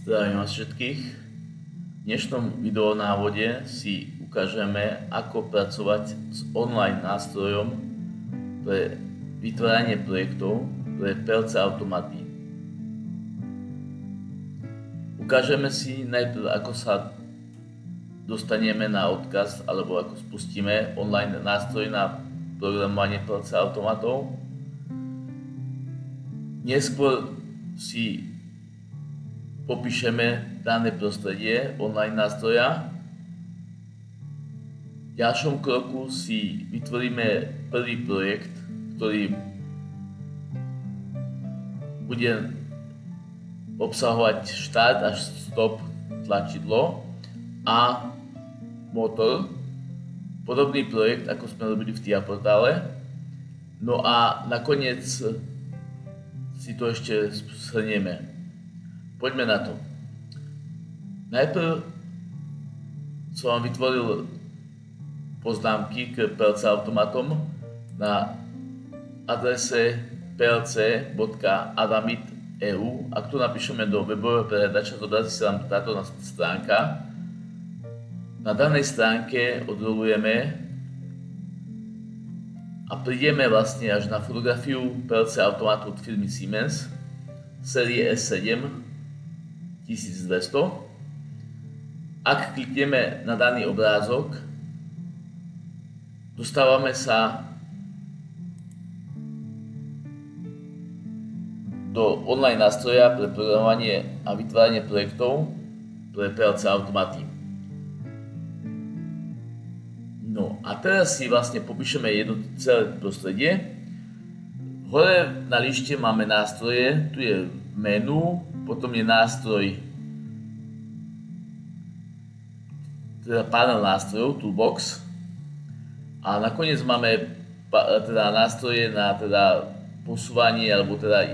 Zdravím vás všetkých. V dnešnom videonávode si ukážeme, ako pracovať s online nástrojom pre vytváranie projektov pre PLC automaty. Ukážeme si najprv, ako sa dostaneme na odkaz alebo ako spustíme online nástroj na programovanie PLC automatov. Neskôr si popíšeme dané prostredie online nástroja. V ďalšom kroku si vytvoríme prvý projekt, ktorý bude obsahovať štart až stop tlačidlo a motor. Podobný projekt, ako sme robili v TIA portále. No a nakoniec si to ešte shrnieme. Poďme na to. Najprv som vám vytvoril poznámky k PLC automatom na adrese plc.adamit.eu. Ak to napíšeme do webového prehľadača, zobrazí sa nám táto stránka. Na danej stránke odrolujeme a prídeme vlastne až na fotografiu PLC automatu od firmy Siemens série S7 1200. Ak klikneme na daný obrázok, dostávame sa do online nástroja pre programovanie a vytváranie projektov pre PLC automaty. No a teraz si vlastne popíšeme jedno celé prostredie. Hore na lište máme nástroje, tu je menu, potom je nástroj, teda panel nástrojov, toolbox, a nakoniec máme teda nástroje na teda posúvanie alebo teda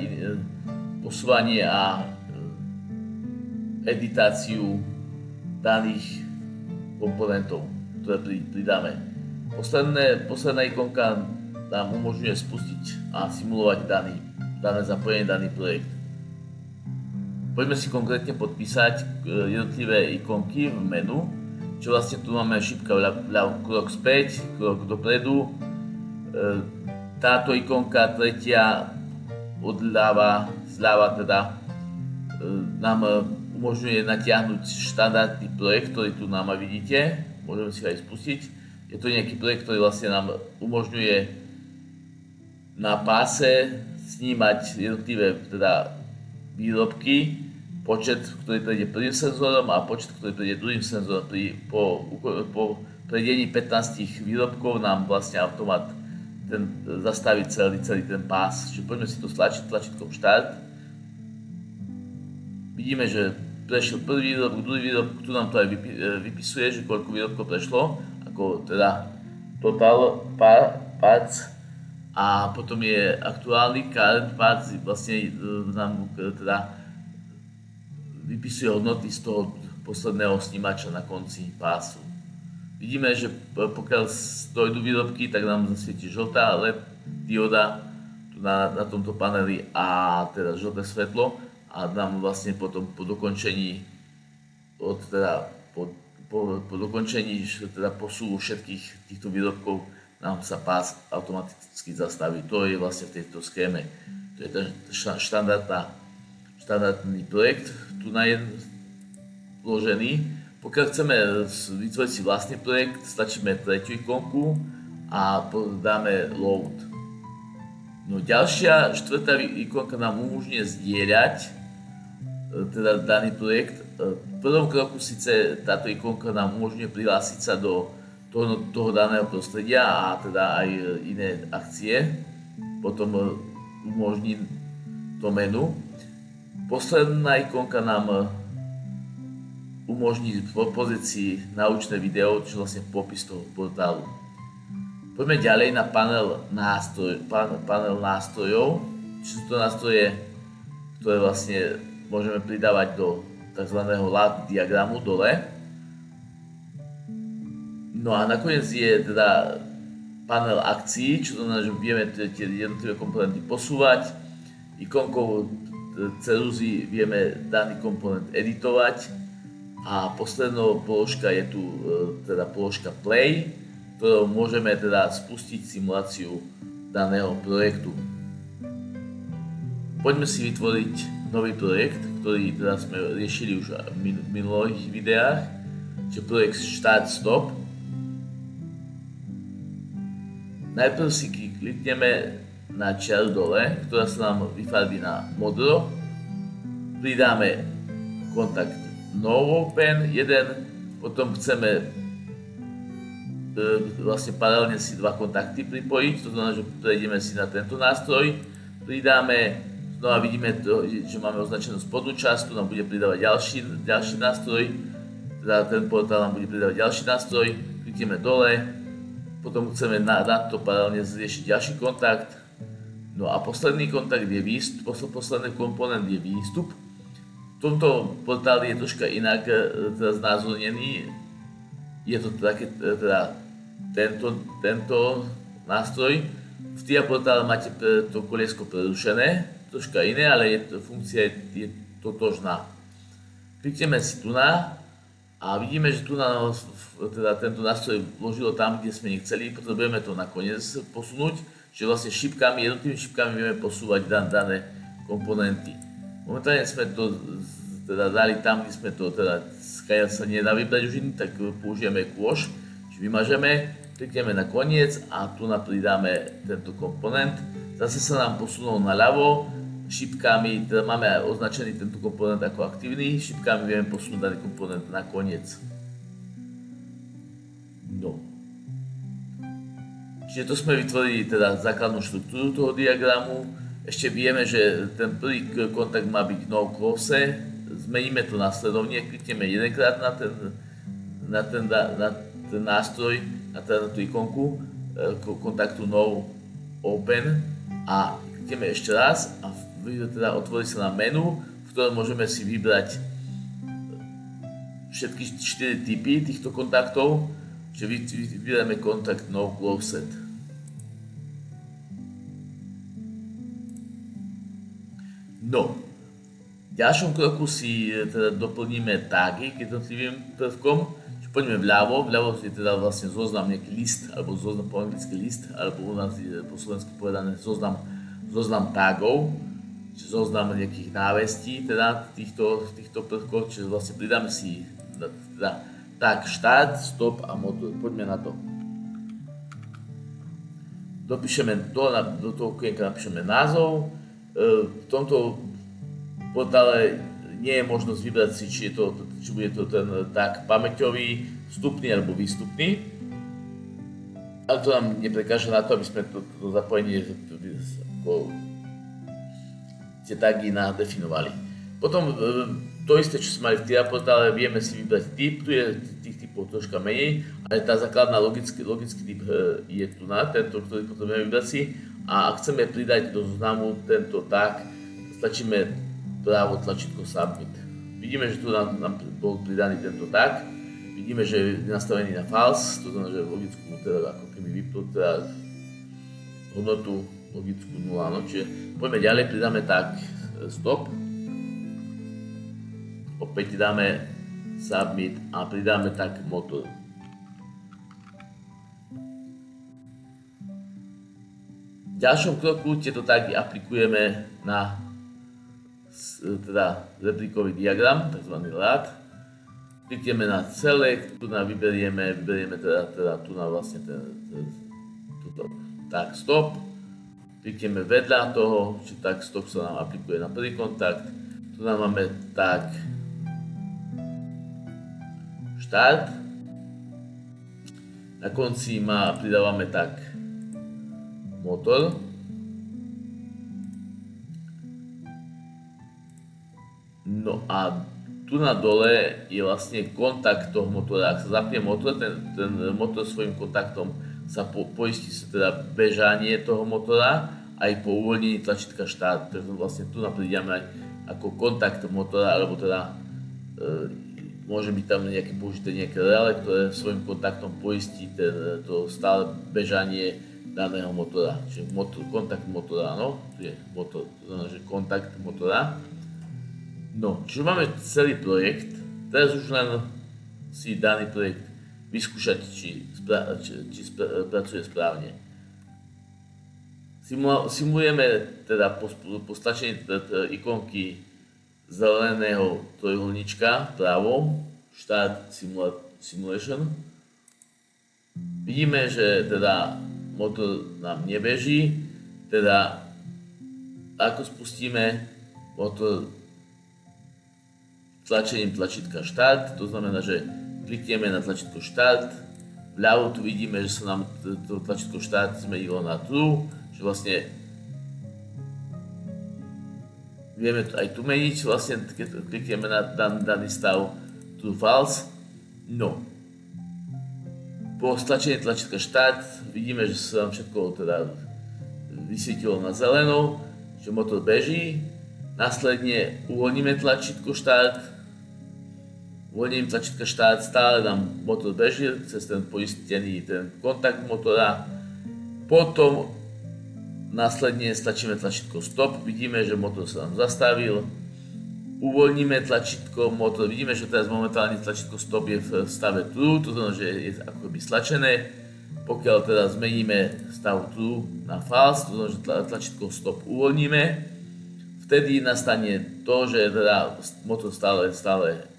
posúvanie a editáciu daných komponentov, ktoré pridáme. Posledná ikonka nám umožňuje spustiť a simulovať dané zapojenie, daný projekt. Poďme si konkrétne podpísať jednotlivé ikonky v menu, čo vlastne tu máme šipka vľavo, krok späť, krok dopredu. Táto ikonka tretia zľava teda nám umožňuje natiahnuť štandardný projekt, ktorý tu nám vidíte. Môžeme si ho aj spustiť. Je to nejaký projekt, ktorý vlastne nám umožňuje na páse snímať jednotlivé teda výrobky, počet, ktorý prejde prvým senzorom a počet, ktorý prejde druhým senzorom. Po prejdení 15 výrobkov nám vlastne automat zastaví celý ten pás. Čiže poďme si to stlačiť tlačítkom Štart. Vidíme, že prešiel prvý výrobok, druhý výrobok, tu nám to aj vypisuje, že koľko výrobkov prešlo, ako teda total parts, a potom je aktuálny current parts, vlastne nám teda vypisuje hodnoty z toho posledného snímača na konci pásu. Vidíme, že pokiaľ dojdú výrobky, tak nám zasvieti žltá LED dioda tu na tomto paneli a teda žlté svetlo, a nám vlastne potom po dokončení po dokončení teda posúvu všetkých týchto výrobkov nám sa pás automaticky zastaví. To je vlastne v tejto schéme. To je ten štandardný projekt tu je vložený. Pokiaľ chceme vytvoriť si vlastný projekt, stačíme tretiu ikonku a dáme load. No ďalšia, štvrtá ikonka nám umožňuje zdieľať teda daný projekt. V prvom kroku síce táto ikonka nám umožňuje prihlásiť sa do toho daného prostredia a teda aj iné akcie. Potom umožní to menu. Posledná ikonka nám umožní v pozícii naučné video, čo vlastne popis toho portálu. Poďme ďalej na panel nástrojov. Čo sú to nástroje, ktoré vlastne môžeme pridávať do tzv. LAD diagramu dole. No a nakoniec je teda panel akcií, čo znamená, že vieme tie jednotlivé komponenty posúvať. Ikonkou ceruzí vieme daný komponent editovať a posledná položka je tu teda položka Play, ktorou môžeme teda spustiť simuláciu daného projektu. Poďme si vytvoriť nový projekt, ktorý teda sme riešili už v minulých videách, čiže projekt Start Stop. Najprv si klikneme na čiaru dole, ktorá sa nám vyfarbí na modro. Pridáme kontakt No Open 1, potom chceme vlastne paralelne si dva kontakty pripojiť, to znamená, že prejdeme si na tento nástroj, pridáme, znova vidíme, že máme označenú spodnú časť, tu nám bude pridávať ďalší nástroj, teda ten portál nám bude pridávať ďalší nástroj, klikneme dole, potom chceme na to paralelne zriešiť ďalší kontakt, no a posledný kontakt je výstup, posledný komponent je výstup. V tomto portáli je troška inak teda znázornený, je to také, teda tento nástroj. V TIA portále máte to koliesko prerušené, troška iné, ale funkcia je totožná. Klikneme si tu na a vidíme, že tu teda tento nástroj vložilo tam, kde sme nechceli, potrebujeme to nakoniec posunúť, že vlastne jednotými šipkami vieme posúvať dané komponenty. Momentálne sme to teda dali tam, kde sme to teda sa nedá vybrať už iný, tak použijeme kôž, čiže vymažeme, klikneme na koniec a tu pridáme tento komponent. Zase sa nám posunul naľavo, šipkami, teda máme označený tento komponent ako aktívny, šipkami vieme posunúť daný komponent na koniec. No. Čiže to sme vytvorili teda základnú štruktúru toho diagramu. Ešte vieme, že ten prvý kontakt má byť no close, zmeníme to následovne, klikneme jedenkrát na ten nástroj, na tú ikonku kontaktu no open a klikneme ešte raz a teda otvorí sa nám menu, v ktorom môžeme si vybrať všetky 4 typy týchto kontaktov, čiže vyberáme kontakt no closed. No, v ďalšom kroku si teda doplníme tagy k jednotlivým prvkom. Poďme vľavo je teda vlastne zoznam, nejaký list, alebo zoznam po anglicky list, alebo u nás je po slovensky povedané zoznam tagov, čiže zoznam nejakých návestí teda týchto prvkov, čiže vlastne pridáme si teda tag start, stop a motor. Poďme na to. Dopíšeme do toho okienka napíšeme názov. V tomto portále nie je možnosť vybrať si, či bude to ten tag pamäťový, vstupný alebo výstupný. Ale to nám neprekáža na to, aby sme to zapojenie tie tagy nadefinovali. Potom to isté, čo sme mali v TIA portále, vieme si vybrať typ, tu je tých typov troška menej, ale tá základná logický typ je tu tento, ktorý potrebujeme vybrať si. A ak chceme pridať do zoznamu tento tag, stlačíme právo tlačítko Submit. Vidíme, že tu nám bol pridaný tento tag, vidíme, že je nastavený na false, to znamená, že logickú teda ako keby vypnúť teda hodnotu logickú 0, no, čiže poďme ďalej, pridáme tag stop, opäť dáme Submit a pridáme tag motor. V ďalšom kroku tieto tagy aplikujeme na teda replikový diagram, tzv. LAD. Klikneme na Select, tu vyberieme teda tu vlastne túto tag Stop. Klikneme vedľa toho, že tag Stop sa nám aplikuje na prvý kontakt. Tu máme tag Start. Na konci pridávame tag Motor. No a tu na dole je vlastne kontakt toho motora. Ak sa zapne motor, ten motor svojím kontaktom sa poistí sa teda bežanie toho motora aj po uvoľnení tlačítka Start. Takže vlastne tu prídeme aj ako kontakt motora, alebo teda môže byť tam použité nejaké relé, ktoré svojím kontaktom poistí to stále bežanie daného motora. Čiže kontakt motora, áno, tu je motor, to znamená, že kontakt motora. No, čiže máme celý projekt, teraz už len si daný projekt vyskúšať, či pracuje správne. Simulujeme teda po stlačení ikonky zeleného trojuholníčka vpravo, Start Simulation. Vidíme, že teda motor nám nebeží, teda ako spustíme motor tlačením tlačítka Start, to znamená, že klikneme na tlačítko Start, vľavo tu vidíme, že sa nám to tlačítko Start zmenilo na True, že vlastne vieme aj tu meniť, vlastne keď klikneme na daný stav True False. No, po stlačení tlačítka Start vidíme, že sa nám všetko teda vysvietilo na zeleno, že motor beží. Následne uvoľníme tlačítko Start, uvoľnením tlačítka Start stále nám motor beží cez ten poistený ten kontakt motora. Potom následne stlačíme tlačítko Stop, vidíme, že motor sa nám zastavil. Uvoľníme tlačítko motor, vidíme, že teraz momentálne tlačítko Stop je v stave True, to znamená, že je akoby stlačené. Pokiaľ teda zmeníme stav True na False, to znamená, že tlačítko Stop uvoľníme, vtedy nastane to, že teda motor stále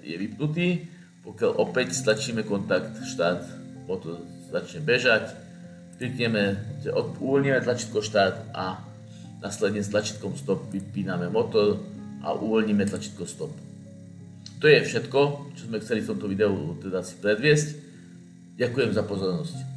je vypnutý. Pokiaľ opäť stlačíme kontakt Start, motor začne bežať, klikneme, uvoľníme tlačítko Start a následne s tlačítkom Stop vypíname motor a uvoľníme tlačítko Stop. To je všetko, čo sme chceli v tomto videu teda si predviesť. Ďakujem za pozornosť.